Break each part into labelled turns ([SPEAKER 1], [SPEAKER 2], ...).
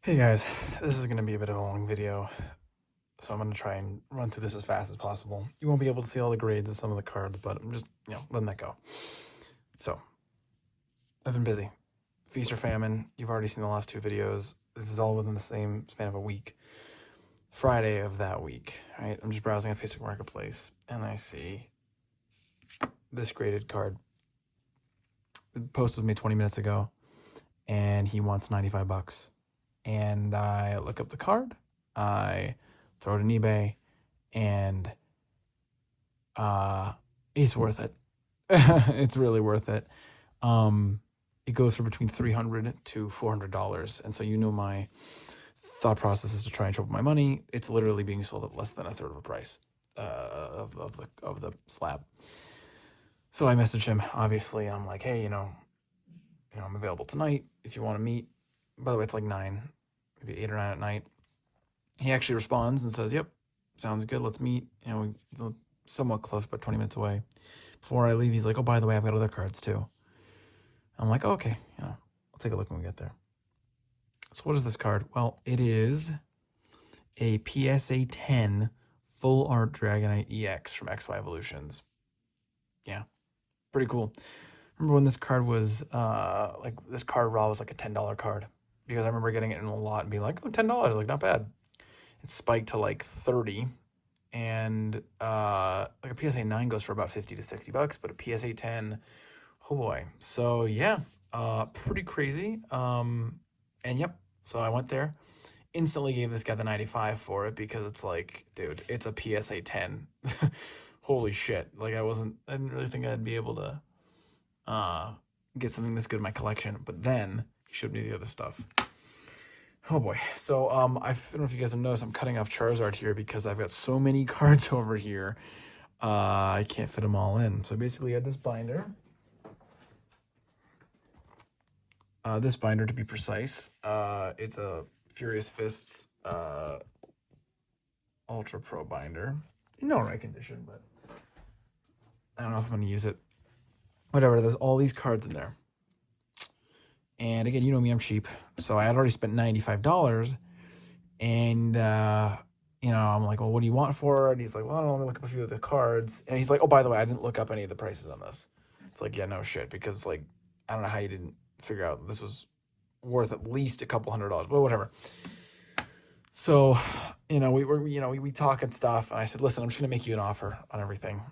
[SPEAKER 1] Hey guys, this is going to be a bit of a long video, so I'm going to try and run through this as fast as possible. You won't be able to see all the grades of some of the cards, but I'm just, letting that go. So, I've been busy. Feast or famine, you've already seen the last two videos. This is all within the same span of a week. Friday of that week, right? I'm just browsing on Facebook Marketplace, and I see this graded card. It posted with me 20 minutes ago, and he wants 95 bucks. And I look up the card, I throw it in eBay, and it's worth it. It's really worth it. It goes for between $300 to $400, and so my thought process is to try and triple my money. It's literally being sold at less than a third of a price of the slab. So I messaged him, obviously, and I'm like, hey, I'm available tonight if you want to meet. By the way, it's like 9, maybe 8 or 9 at night. He actually responds and says, yep, sounds good, let's meet. It's somewhat close, but 20 minutes away. Before I leave, he's like, oh, by the way, I've got other cards too. I'm like, oh, okay, I'll take a look when we get there. So what is this card? Well, it is a PSA 10 Full Art Dragonite EX from XY Evolutions. Yeah, pretty cool. Remember when this card was, this card raw was like a $10 card? Because I remember getting it in a lot and being like, oh, $10, like, not bad. It spiked to like 30, and like a PSA 9 goes for about 50 to 60 bucks, but a PSA 10, oh boy. So yeah, pretty crazy. And yep, so I went there, instantly gave this guy the 95 for it because it's like, dude, it's a PSA 10. Holy shit. Like I didn't really think I'd be able to get something this good in my collection, but then he showed me the other stuff. Oh boy. So I don't know if you guys have noticed, I'm cutting off Charizard here because I've got so many cards over here. I can't fit them all in. So basically I had this binder. This binder, to be precise. It's a Furious Fists Ultra Pro binder. In no right condition, but I don't know if I'm going to use it. Whatever, there's all these cards in there. And again, you know me, I'm cheap. So I had already spent $95. And, I'm like, well, what do you want for it? And he's like, well, I don't know, let me look up a few of the cards. And he's like, oh, by the way, I didn't look up any of the prices on this. It's like, yeah, no shit. Because, like, I don't know how you didn't figure out this was worth at least a couple $100. But whatever. So, we talk and stuff. And I said, listen, I'm just going to make you an offer on everything.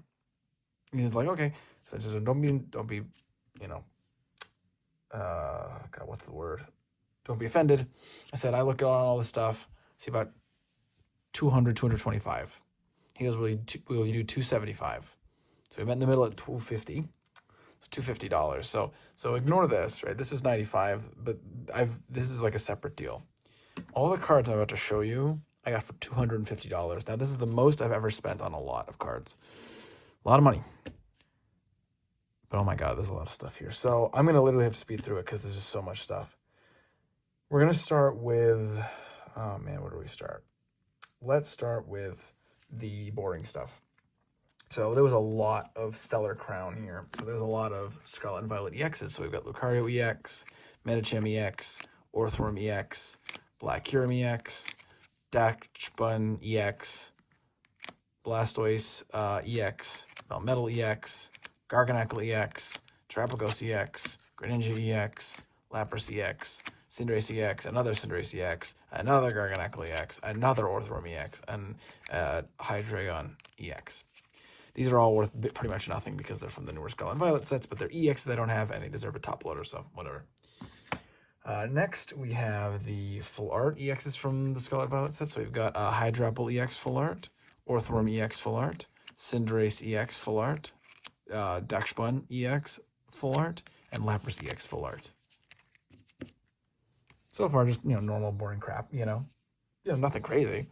[SPEAKER 1] And he's like, okay. So I just don't be, God, what's the word? Don't be offended. I said, I look at all this stuff, see about 200, 225. He goes, will you do 275? So we met in the middle at 250. It's $250. So ignore this, right? This was 95, but this is like a separate deal. All the cards I'm about to show you, I got for $250. Now, this is the most I've ever spent on a lot of cards. A lot of money. But oh my God, there's a lot of stuff here. So I'm going to literally have to speed through it because there's just so much stuff. We're going to start with, oh man, where do we start? Let's start with the boring stuff. So there was a lot of Stellar Crown here. So there's a lot of Scarlet and Violet EXs. So we've got Lucario EX, Medicham EX, Orthworm EX, Black Kyurem EX, Dachshund EX, Blastoise EX, Melmetal EX, Garganacl EX, Terapagos EX, Greninja EX, Lapras EX, Cinderace EX, another Cinderace EX, another Garganacl EX, another Orthworm EX, and Hydreigon EX. These are all worth pretty much nothing because they're from the newer Scarlet and Violet sets, but they're EXs I don't have, and they deserve a top loader, so whatever. Next, we have the Full Art EXs from the Scarlet Violet set. So we've got Hydrapple EX Full Art, Orthworm EX Full Art, Cinderace EX Full Art, Dachshund EX Full Art, and Lapras EX Full Art. So far, just, normal, boring crap, nothing crazy.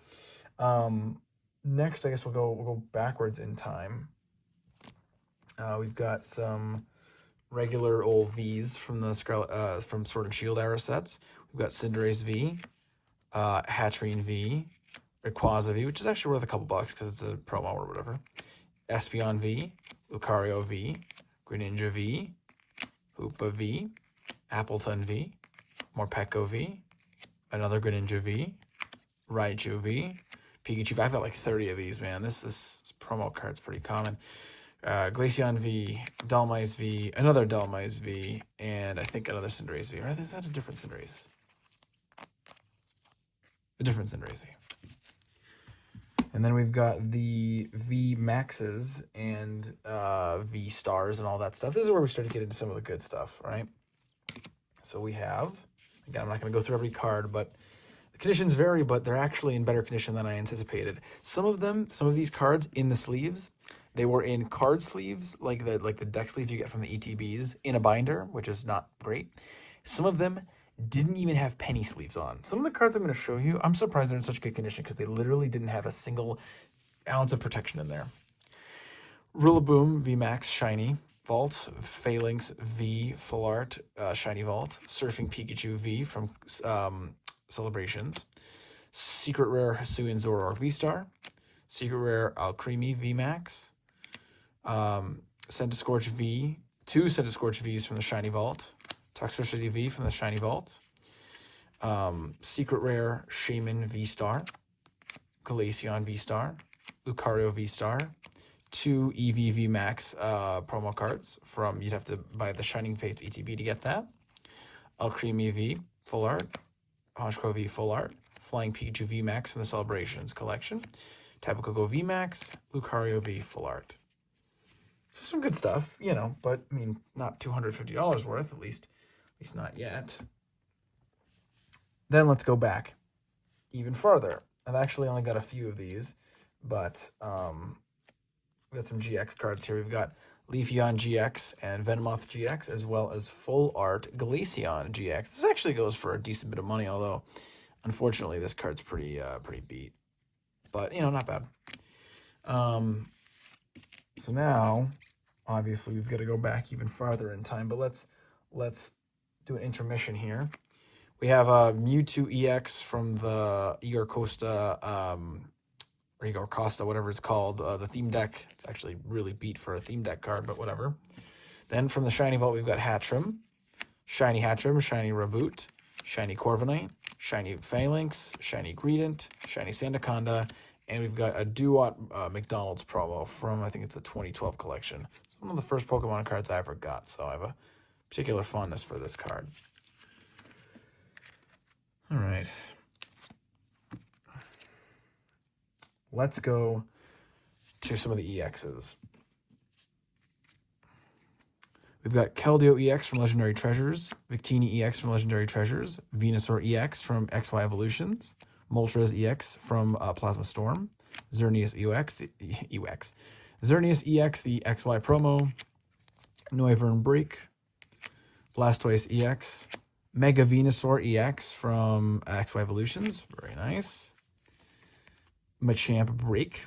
[SPEAKER 1] Next, I guess we'll go backwards in time. We've got some regular old V's from the Scarlet, from Sword and Shield era sets. We've got Cinderace V, Hatterene V, Rayquaza V, which is actually worth a couple bucks because it's a promo or whatever. Espeon V, Lucario V, Greninja V, Hoopa V, Appleton V, Morpeko V, another Greninja V, Raichu V, Pikachu V. I've got like 30 of these, man. This promo card's pretty common. Glaceon V, Dhelmise V, another Dhelmise V, and I think another Cinderace V. Or is that a different Cinderace? A different Cinderace V. And then we've got the V Maxes and V Stars and all that stuff. This is where we start to get into some of the good stuff, right? So we have, again, I'm not going to go through every card, but the conditions vary, but they're actually in better condition than I anticipated. Some of these cards in the sleeves, they were in card sleeves, like the deck sleeves you get from the ETBs, in a binder, which is not great. Some of them didn't even have penny sleeves on. Some of the cards I'm going to show you, I'm surprised they're in such good condition because they literally didn't have a single ounce of protection in there. Rillaboom VMAX Shiny Vault, Phalanx V Full Art Shiny Vault, Surfing Pikachu V from Celebrations, Secret Rare Hisuian Zoroark V-Star, Secret Rare Alcremie VMAX, Centiskorch V, 2 Centiskorch Vs from the Shiny Vault, Toxtricity V from the Shiny Vault, Secret Rare Shaman V-Star, Glaceon V-Star, Lucario V-Star, 2 EV VMAX promo cards from, you'd have to buy the Shining Fates ETB to get that, Alcremie V Full Art, Honchkrow V Full Art, Flying Pikachu VMAX from the Celebrations collection, Tapu Koko VMAX, Lucario V Full Art. So some good stuff, you know, but I mean, not $250 worth, at least not yet. Then let's go back even further. I've actually only got a few of these, but we got some GX cards here. We've got Leafeon GX and Venomoth GX, as well as Full Art Glaceon GX. This actually goes for a decent bit of money, although unfortunately this card's pretty beat. But, you know, not bad. So now, obviously, we've got to go back even farther in time, but let's do an intermission here. We have a Mewtwo EX from the Igor Costa, or Igor Costa, whatever it's called, the theme deck. It's actually really beat for a theme deck card, but whatever. Then from the Shiny Vault, we've got Hatchrim, Shiny Raboot, Shiny Corviknight, Shiny Phalanx, Shiny Greedent, Shiny Sandaconda, and we've got a Duot McDonald's promo from, I think it's the 2012 collection. It's one of the first Pokemon cards I ever got, so I have a particular fondness for this card. All right. Let's go to some of the EXs. We've got Keldeo EX from Legendary Treasures, Victini EX from Legendary Treasures, Venusaur EX from XY Evolutions, Moltres EX from Plasma Storm, Xerneas EX, Xerneas EX, the XY promo, Noivern Break, Blastoise EX, Mega Venusaur EX from XY Evolutions, very nice, Machamp Break,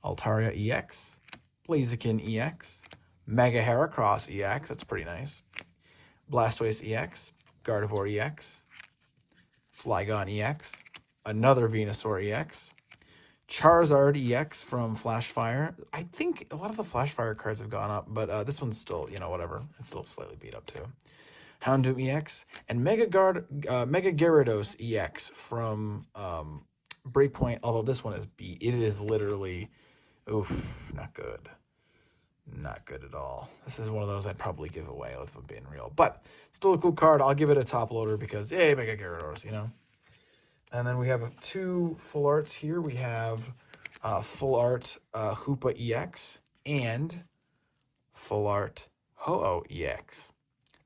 [SPEAKER 1] Altaria EX, Blaziken EX, Mega Heracross EX, that's pretty nice, Blastoise EX, Gardevoir EX, Flygon EX, another Venusaur EX, Charizard EX from Flashfire. I think a lot of the Flashfire cards have gone up, but this one's still, you know, whatever. It's still slightly beat up too. Houndoom EX, and Mega Gyarados EX from Breakpoint, although this one is beat. It is literally, oof, not good. Not good at all. This is one of those I'd probably give away, if I'm being real. But still a cool card. I'll give it a top loader because, yay, Mega Gyarados, you know. And then we have 2 full arts here. We have full art Hoopa EX and full art Ho-Oh EX.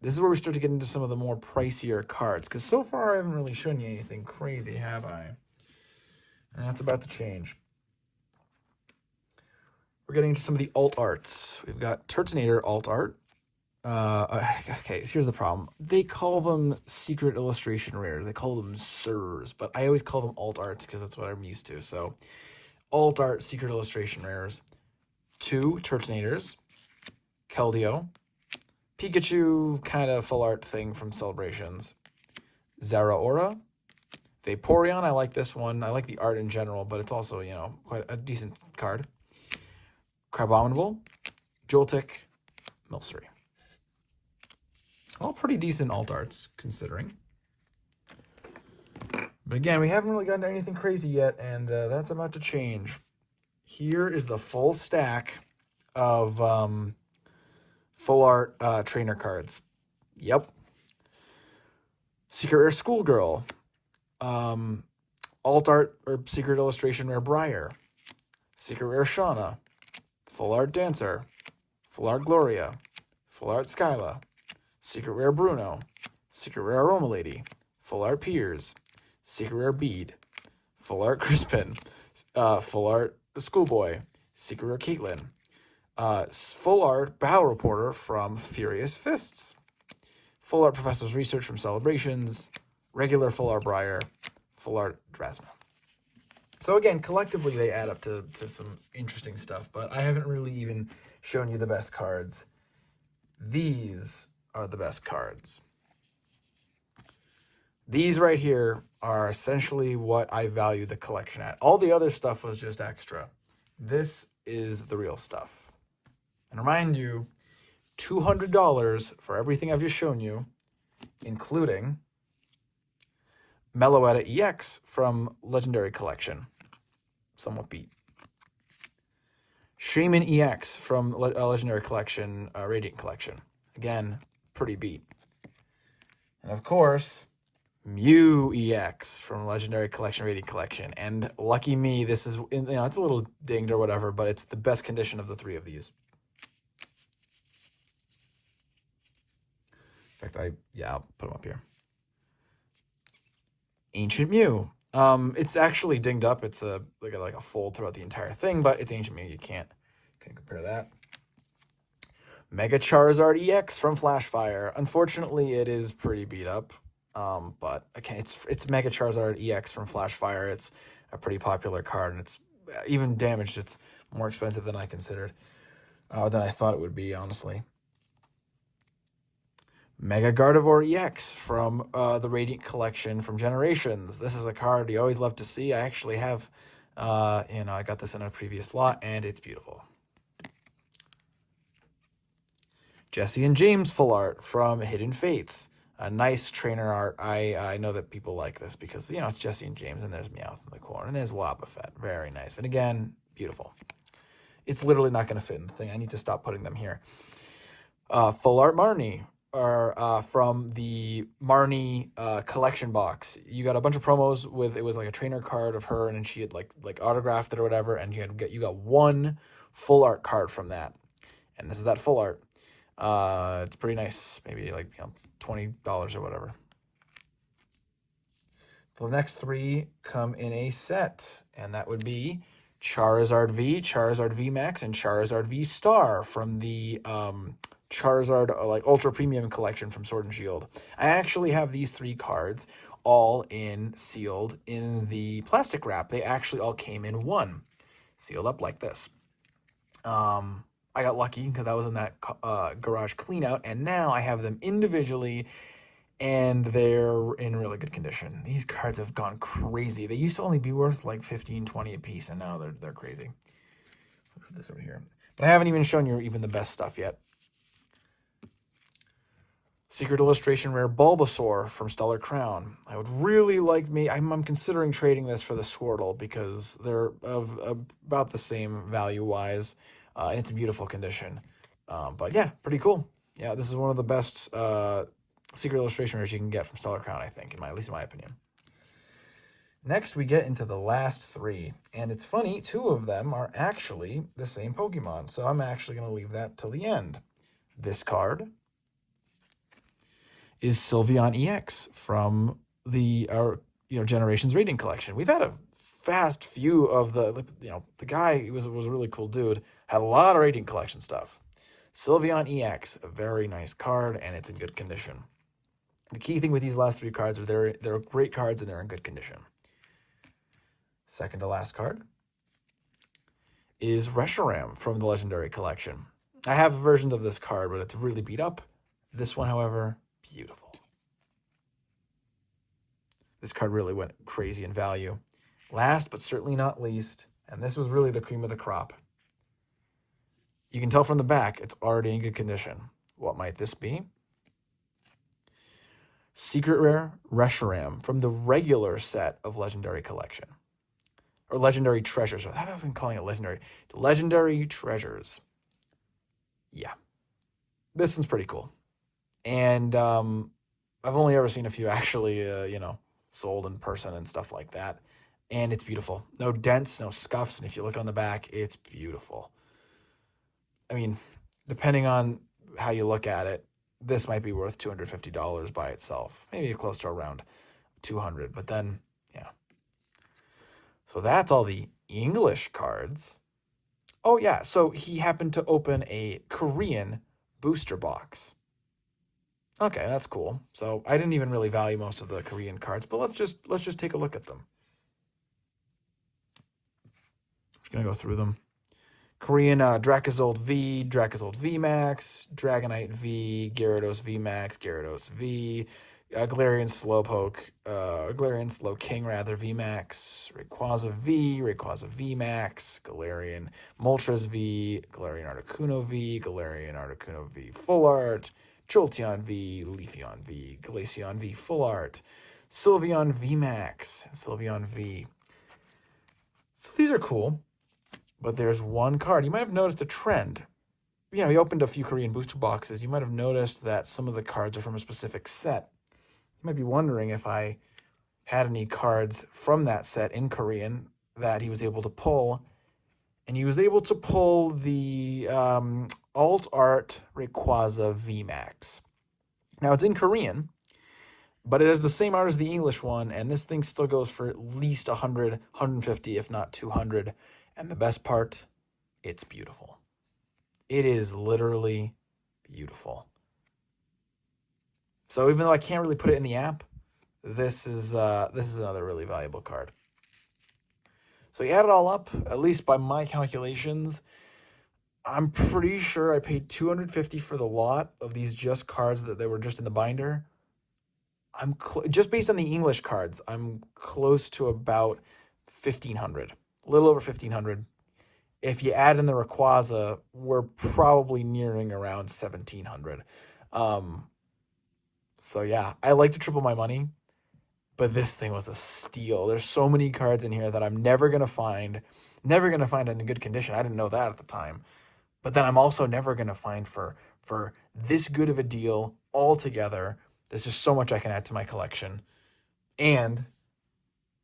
[SPEAKER 1] This is where we start to get into some of the more pricier cards, because so far I haven't really shown you anything crazy, have I? And that's about to change. We're getting into some of the alt arts. We've got Turtonator alt art. Okay, here's the problem. They call them secret illustration rares. They call them SIRs, but I always call them alt arts because that's what I'm used to. So, alt art secret illustration rares. 2 Turtonators, Keldeo, Pikachu kind of full art thing from Celebrations, Zeraora, Vaporeon. I like this one. I like the art in general, but it's also, you know, quite a decent card. Crabominable, Joltik, Milcery. All pretty decent alt arts, considering. But again, we haven't really gotten to anything crazy yet, and that's about to change. Here is the full stack of full art trainer cards. Yep. Secret Rare Schoolgirl. Alt Art or Secret Illustration Rare Briar. Secret Rare Shauna. Full Art Dancer. Full Art Gloria. Full Art Skyla. Secret Rare Bruno. Secret Rare Aroma Lady. Full Art Piers. Secret Rare Bead. Full Art Crispin. Full Art Schoolboy. Secret Rare Caitlin. Full Art Battle Reporter from Furious Fists. Full Art Professor's Research from Celebrations. Regular Full Art Briar. Full Art Drasna. So again, collectively they add up to some interesting stuff, but I haven't really even shown you the best cards. These are the best cards. These right here are essentially what I value the collection at. All the other stuff was just extra. This is the real stuff. And remind you, $200 for everything I've just shown you, including Meloetta EX from Legendary Collection. Somewhat beat. Shaman EX from Legendary Collection, Radiant Collection. Again, pretty beat. And of course, Mew EX from Legendary Collection, Radiant Collection. And lucky me, this is, it's a little dinged or whatever, but it's the best condition of the three of these. In fact, I'll put them up here. Ancient Mew. It's actually dinged up. It's like a fold throughout the entire thing, but it's Ancient Mew. You can't compare that. Mega Charizard EX from Flashfire. Unfortunately, it is pretty beat up. But again, it's Mega Charizard EX from Flashfire. It's a pretty popular card, and it's even damaged. It's more expensive than I considered, than I thought it would be, honestly. Mega Gardevoir EX from the Radiant Collection from Generations. This is a card you always love to see. I actually have, I got this in a previous lot, and it's beautiful. Jesse and James Full Art from Hidden Fates. A nice trainer art. I know that people like this because, it's Jesse and James, and there's Meowth in the corner, and there's Wobbuffet. Very nice. And again, beautiful. It's literally not going to fit in the thing. I need to stop putting them here. Full Art Marnie. From the Marnie collection box. You got a bunch of promos with, it was like a trainer card of her, and then she had like autographed it or whatever, and you got one full art card from that. And this is that full art. It's pretty nice. Maybe like $20 or whatever. The next three come in a set, and that would be Charizard V, Charizard V Max, and Charizard V Star from the Charizard Ultra Premium collection from Sword and Shield. I actually have these three cards all sealed in the plastic wrap. They actually all came in one, sealed up like this. I got lucky because I was in that garage clean out, and now I have them individually, and they're in really good condition. These cards have gone crazy. They used to only be worth like $15, $20 a piece, and now they're crazy. Put this over here. But I haven't even shown you even the best stuff yet. Secret Illustration Rare Bulbasaur from Stellar Crown. I would really like I'm considering trading this for the Squirtle because they're of about the same value-wise, and it's a beautiful condition. But yeah, pretty cool. Yeah, this is one of the best Secret Illustration Rares you can get from Stellar Crown, I think, at least in my opinion. Next, we get into the last three, and it's funny, two of them are actually the same Pokemon, so I'm actually going to leave that till the end. This card is Sylveon EX from the Generations Radiant Collection. We've had a fast few of the guy was a really cool dude, had a lot of Radiant Collection stuff. Sylveon EX, a very nice card, and it's in good condition. The key thing with these last three cards are they're great cards and they're in good condition. Second to last card is Reshiram from the Legendary Collection. I have versions of this card, but it's really beat up. This one, however, beautiful. This card really went crazy in value. Last, but certainly not least, and this was really the cream of the crop. You can tell from the back, it's already in good condition. What might this be? Secret Rare Reshiram from the regular set of Legendary Collection. Or Legendary Treasures. I've been calling it Legendary. The Legendary Treasures. Yeah. This one's pretty cool. And I've only ever seen a few actually, sold in person and stuff like that. And it's beautiful. No dents, no scuffs. And if you look on the back, it's beautiful. I mean, depending on how you look at it, this might be worth $250 by itself. Maybe close to around 200. But then, yeah. So that's all the English cards. Oh, yeah. So he happened to open a Korean booster box. Okay, that's cool. So I didn't even really value most of the Korean cards, but let's just take a look at them. I'm just gonna go through them. Korean Dracozold V, Dracozold V Max, Dragonite V, Gyarados V Max, Gyarados V, Galarian Slowpoke, Galarian Slowking rather V Max, Rayquaza V Max, Galarian Moltres V, Galarian Articuno V Full Art, Jolteon V, Leafeon V, Glaceon V Full Art, Sylveon V Max, Sylveon V. So these are cool, but there's one card. You might have noticed a trend. You opened a few Korean booster boxes. You might have noticed that some of the cards are from a specific set. You might be wondering if I had any cards from that set in Korean that he was able to pull. And he was able to pull the Alt Art Rayquaza VMAX. Now, it's in Korean, but it has the same art as the English one, and this thing still goes for at least 100, 150, if not 200. And the best part, it's beautiful. It is literally beautiful. So even though I can't really put it in the app, this is another really valuable card. So you add it all up, at least by my calculations, I'm pretty sure I paid $250 for the lot of these just cards that they were just in the binder. Just based on the English cards, I'm close to about $1,500, a little over $1,500. If you add in the Rayquaza, we're probably nearing around $1,700. So yeah, I like to triple my money, but this thing was a steal. There's so many cards in here that I'm never gonna find in good condition. I didn't know that at the time, but then I'm also never gonna find for this good of a deal altogether. There's just so much I can add to my collection, and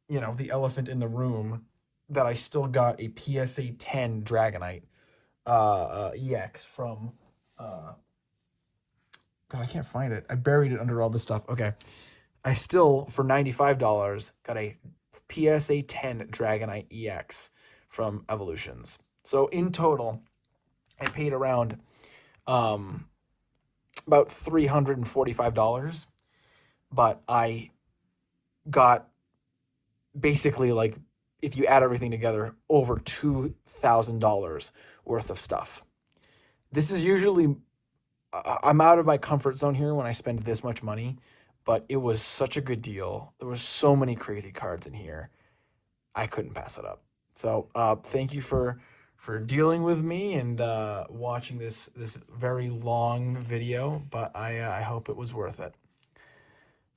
[SPEAKER 1] the elephant in the room that I still got a PSA 10 Dragonite EX from. God, I can't find it. I buried it under all this stuff. Okay. I still, for $95, got a PSA 10 Dragonite EX from Evolutions. So in total, I paid around about $345, but I got basically, like, if you add everything together, over $2,000 worth of stuff. This is usually, I'm out of my comfort zone here when I spend this much money, but it was such a good deal. There was so many crazy cards in here. I couldn't pass it up. So thank you for dealing with me and watching this very long video, but I hope it was worth it.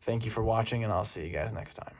[SPEAKER 1] Thank you for watching, and I'll see you guys next time.